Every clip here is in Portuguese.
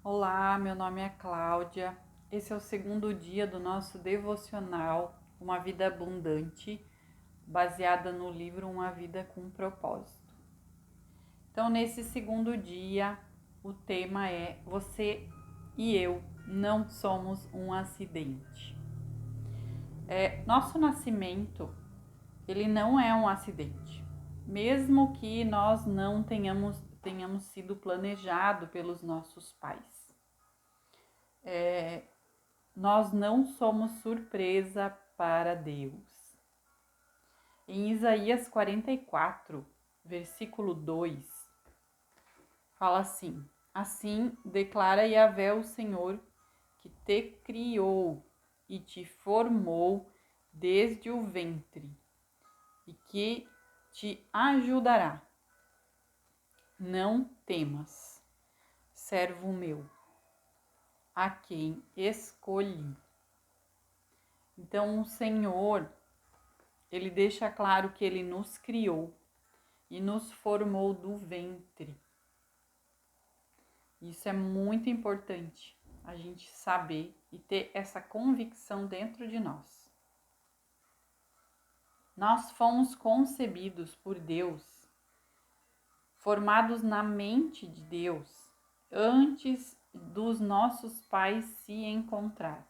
Olá, meu nome é Cláudia. Esse é o segundo dia do nosso devocional Uma Vida Abundante, baseada no livro Uma Vida com Propósito. Então, nesse segundo dia, o tema é Você e eu não somos um acidente. Nosso nascimento, ele não é um acidente. Mesmo que nós não tenhamos sido planejado pelos nossos pais. Nós não somos surpresa para Deus. Em Isaías 44, versículo 2, fala assim: Assim declara Yahvé o Senhor, que te criou e te formou desde o ventre, e que te ajudará. Não temas, servo meu, a quem escolhi. Então, o Senhor, ele deixa claro que ele nos criou e nos formou do ventre. Isso é muito importante, a gente saber e ter essa convicção dentro de nós. Nós fomos concebidos por Deus, formados na mente de Deus, antes dos nossos pais se encontrar.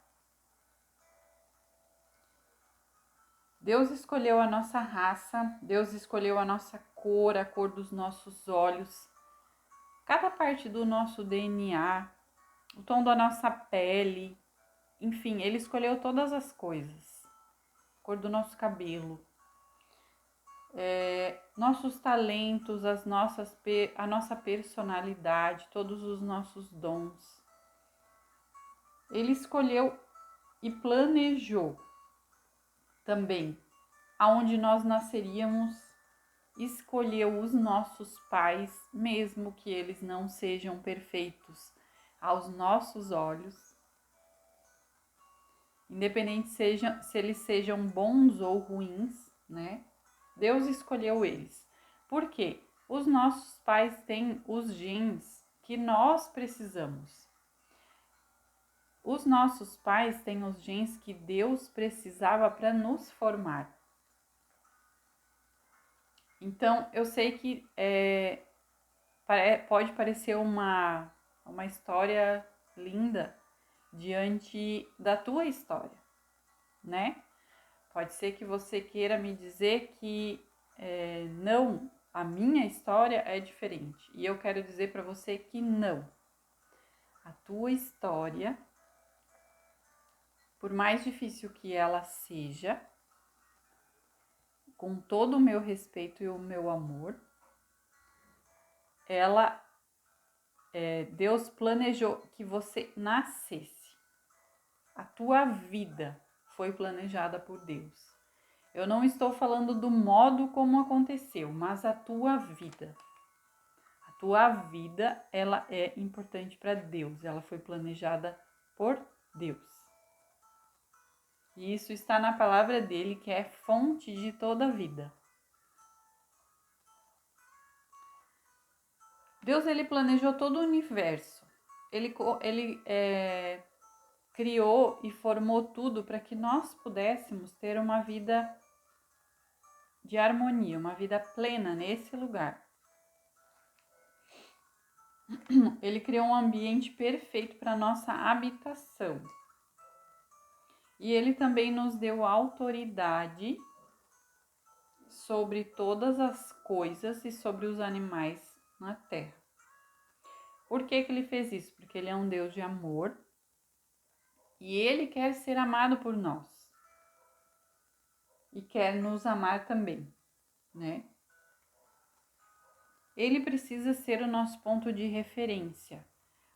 Deus escolheu a nossa raça, Deus escolheu a nossa cor, a cor dos nossos olhos, cada parte do nosso DNA, o tom da nossa pele, enfim, Ele escolheu todas as coisas, a cor do nosso cabelo, nossos talentos, a nossa personalidade, todos os nossos dons. Ele escolheu e planejou também aonde nós nasceríamos, escolheu os nossos pais, mesmo que eles não sejam perfeitos aos nossos olhos, independente se eles sejam bons ou ruins, né? Deus escolheu eles. Por quê? Os nossos pais têm os genes que nós precisamos. Os nossos pais têm os genes que Deus precisava para nos formar. Então, eu sei que pode parecer uma história linda diante da tua história, né? Pode ser que você queira me dizer que não, a minha história é diferente. E eu quero dizer para você que não. A tua história, por mais difícil que ela seja, com todo o meu respeito e o meu amor, Deus planejou que você nascesse. A tua vida foi planejada por Deus. Eu não estou falando do modo como aconteceu, mas a tua vida. A tua vida, ela é importante para Deus. Ela foi planejada por Deus. E isso está na palavra dele, que é fonte de toda a vida. Deus, ele planejou todo o universo. Ele criou e formou tudo para que nós pudéssemos ter uma vida de harmonia, uma vida plena nesse lugar. Ele criou um ambiente perfeito para nossa habitação. E ele também nos deu autoridade sobre todas as coisas e sobre os animais na terra. Por que ele fez isso? Porque ele é um Deus de amor e ele quer ser amado por nós. E quer nos amar também, né? Ele precisa ser o nosso ponto de referência,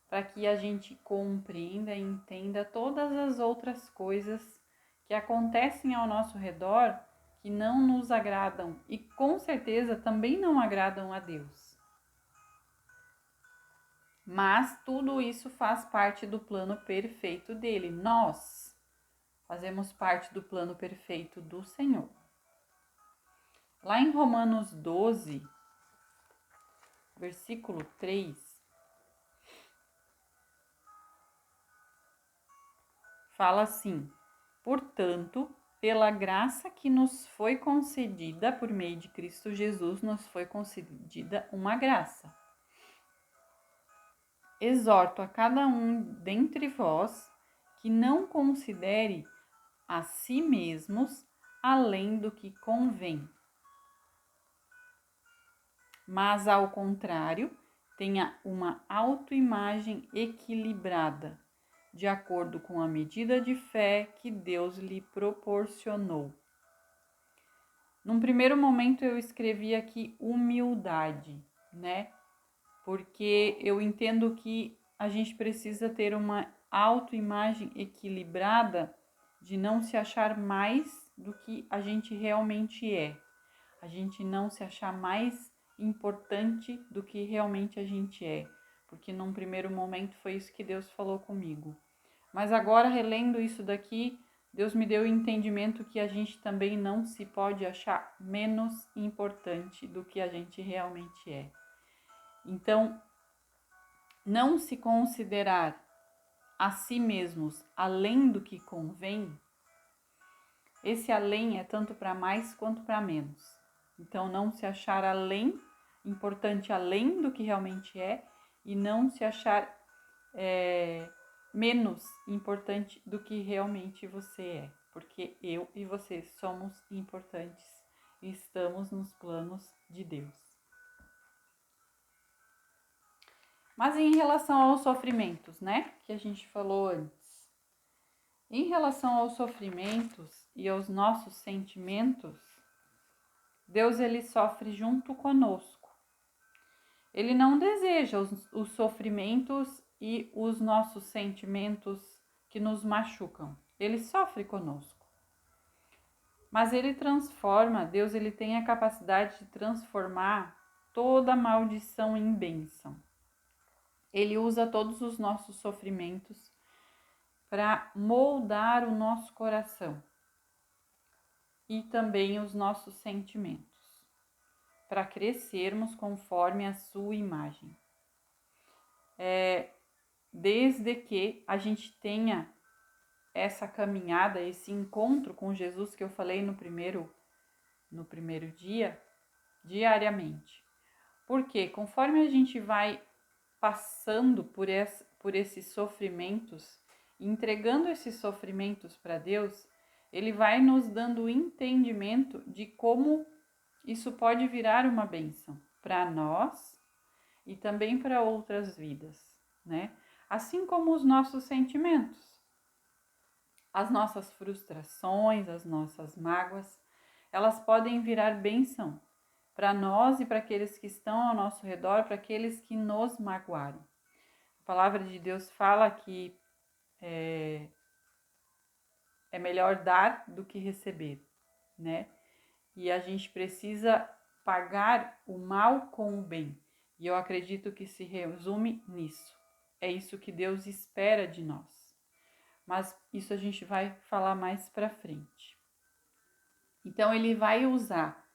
para que a gente compreenda e entenda todas as outras coisas que acontecem ao nosso redor que não nos agradam e com certeza também não agradam a Deus. Mas tudo isso faz parte do plano perfeito dele. Nós fazemos parte do plano perfeito do Senhor. Lá em Romanos 12, versículo 3, fala assim: portanto, pela graça que nos foi concedida por meio de Cristo Jesus, nos foi concedida uma graça. Exorto a cada um dentre vós que não considere a si mesmos além do que convém, mas ao contrário, tenha uma autoimagem equilibrada, de acordo com a medida de fé que Deus lhe proporcionou. Num primeiro momento eu escrevi aqui humildade, né? Porque eu entendo que a gente precisa ter uma autoimagem equilibrada de não se achar mais do que a gente realmente é. A gente não se achar mais importante do que realmente a gente é. Porque num primeiro momento foi isso que Deus falou comigo. Mas agora, relendo isso daqui, Deus me deu o entendimento que a gente também não se pode achar menos importante do que a gente realmente é. Então, não se considerar a si mesmos além do que convém, esse além é tanto para mais quanto para menos. Então, não se achar importante além do que realmente é, e não se achar menos importante do que realmente você é. Porque eu e você somos importantes e estamos nos planos de Deus. Mas em relação aos sofrimentos, né? Que a gente falou antes. Em relação aos sofrimentos e aos nossos sentimentos, Deus ele sofre junto conosco. Ele não deseja os sofrimentos e os nossos sentimentos que nos machucam. Ele sofre conosco. Mas ele transforma, Deus ele tem a capacidade de transformar toda maldição em bênção. Ele usa todos os nossos sofrimentos para moldar o nosso coração e também os nossos sentimentos, para crescermos conforme a sua imagem. Desde que a gente tenha essa caminhada, esse encontro com Jesus que eu falei no primeiro dia, diariamente. Porque conforme a gente vai passando por esses sofrimentos, entregando esses sofrimentos para Deus, Ele vai nos dando o entendimento de como isso pode virar uma bênção para nós e também para outras vidas, né? Assim como os nossos sentimentos, as nossas frustrações, as nossas mágoas, elas podem virar bênção para nós e para aqueles que estão ao nosso redor, para aqueles que nos magoaram. A palavra de Deus fala que é melhor dar do que receber, né? E a gente precisa pagar o mal com o bem. E eu acredito que se resume nisso. É isso que Deus espera de nós. Mas isso a gente vai falar mais para frente. Então ele vai usar.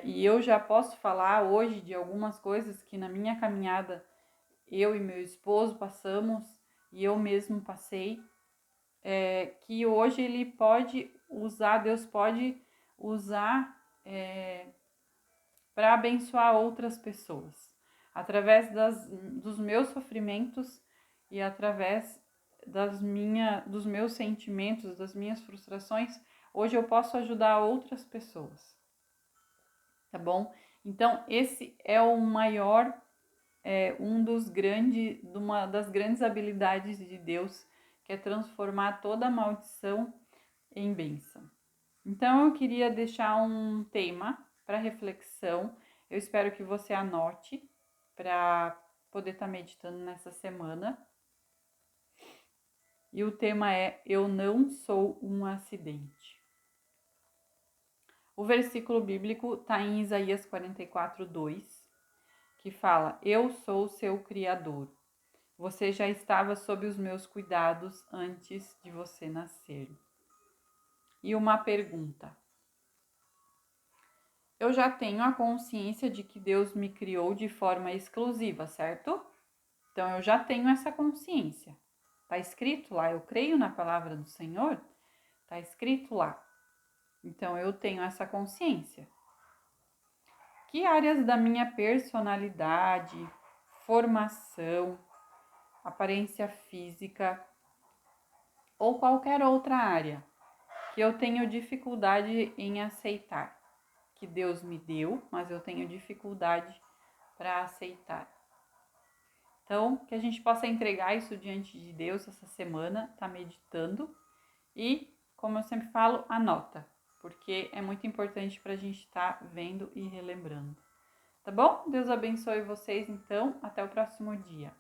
E eu já posso falar hoje de algumas coisas que na minha caminhada eu e meu esposo passamos e eu mesmo passei, que hoje ele pode usar, Deus pode usar para abençoar outras pessoas, através dos meus sofrimentos e através dos meus sentimentos, das minhas frustrações. Hoje eu posso ajudar outras pessoas, tá bom? Então esse é o maior, uma das grandes habilidades de Deus, que é transformar toda maldição em bênção. Então eu queria deixar um tema para reflexão. Eu espero que você anote para poder estar meditando nessa semana. E o tema é: eu não sou um acidente. O versículo bíblico está em Isaías 44:2, que fala: eu sou o seu Criador. Você já estava sob os meus cuidados antes de você nascer. E uma pergunta: eu já tenho a consciência de que Deus me criou de forma exclusiva, certo? Então eu já tenho essa consciência. Está escrito lá, eu creio na palavra do Senhor, está escrito lá. Então, eu tenho essa consciência. Que áreas da minha personalidade, formação, aparência física ou qualquer outra área que eu tenho dificuldade em aceitar, que Deus me deu, mas eu tenho dificuldade para aceitar. Então, que a gente possa entregar isso diante de Deus essa semana, tá meditando e, como eu sempre falo, anota, porque é muito importante para a gente estar vendo e relembrando. Tá bom? Deus abençoe vocês, então. Até o próximo dia.